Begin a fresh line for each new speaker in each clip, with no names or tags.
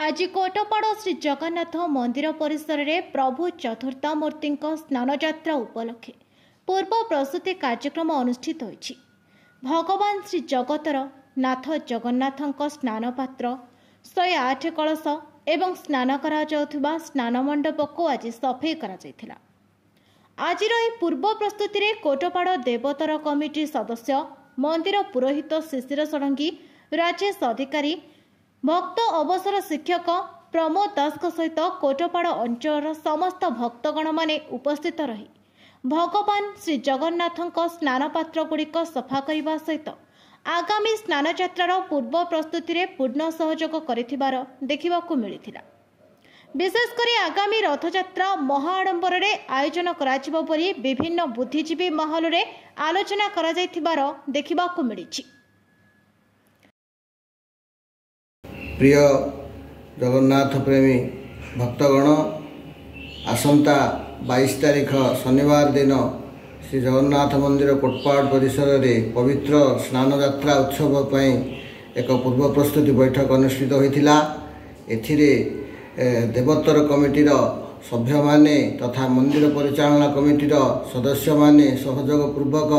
आज कोटपाड़ श्री जगन्नाथ मंदिर परिसर में प्रभु चतुर्थामूर्ति स्नान यात्रा उपलक्षे पूर्व प्रस्तुति कार्यक्रम अनुष्ठित होइछि। भगवान श्री जगतर नाथ जगन्नाथ स्नान पात्र 108 कलश एवं स्नान करा जाउथुबा स्नान मंडप को आज सफेई करा जायथिला। आज पूर्व प्रस्तुति रे कोटपाड़ देवतर कमिटी सदस्य मंदिर पुरोहित शिशिर षडंगी राजेश अधिकारी भक्त अवसर शिक्षक प्रमोद दास सहित कोटपाड़ अंचल समस्त भक्तगण माने उपस्थित रही भगवान श्री जगन्नाथ स्नान पात्र गुड़िक सफा करने सहित आगामी स्नान यात्रार पूर्व प्रस्तुति रे पूर्ण सहयोग करिथिबार देखिबाकू मिलिथिला। विशेषकर आगामी रथयात्रा महाआडंबर रे आयोजन कराजिबो परि विभिन्न बुद्धिजीवी महल रे आलोचना करा जायथिबार देखिबाकू मिलिछि।
प्रिय जगन्नाथ प्रेमी भक्तगण आसंता 22 तारीख शनिवार दिन श्री जगन्नाथ मंदिर कोटपाड़ परिसर में पवित्र स्नान यात्रा उत्सव पर एक पूर्व प्रस्तुति बैठक अनुष्ठित होता। एथिरे देवोत्तर कमिटीर सभ्य माने तथा मंदिर परिचालना कमिटीर सदस्य माने सहयोग पूर्वक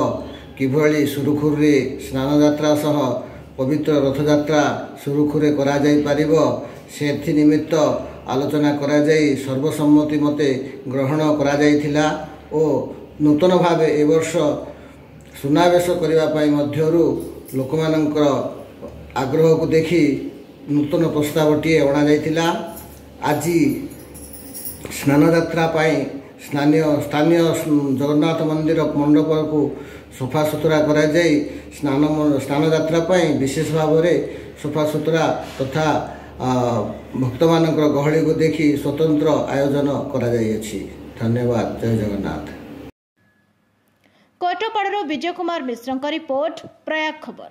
किभली सुरुखुरे स्नान यात्रा सह पवित्र रथयात्रा सुरुखुरे करा जाई पारिबो से निमित्त आलोचना करा जाई सर्वसम्मति मते ग्रहण करा जाइथिला ओ नूतन भावे ए वर्ष सुनावेश करिबा पई मध्यरु लोकमानंकर आग्रह को देखि नूतन प्रस्तावटी अणा जाइथिला। आज स्नान यात्रा पई स्थानीय जगन्नाथ मंदिर मंडप को सफा सुतरा करा जाई स्नान यात्रा पई विशेष भाव में सफा सुतरा तथा भक्त मानकर गहली को देखि स्वतंत्र आयोजन करा जाई अछि। धन्यवाद। जय जगन्नाथ।
कोटपाड़ विजय कुमार मिश्र रिपोर्ट प्रयाग खबर।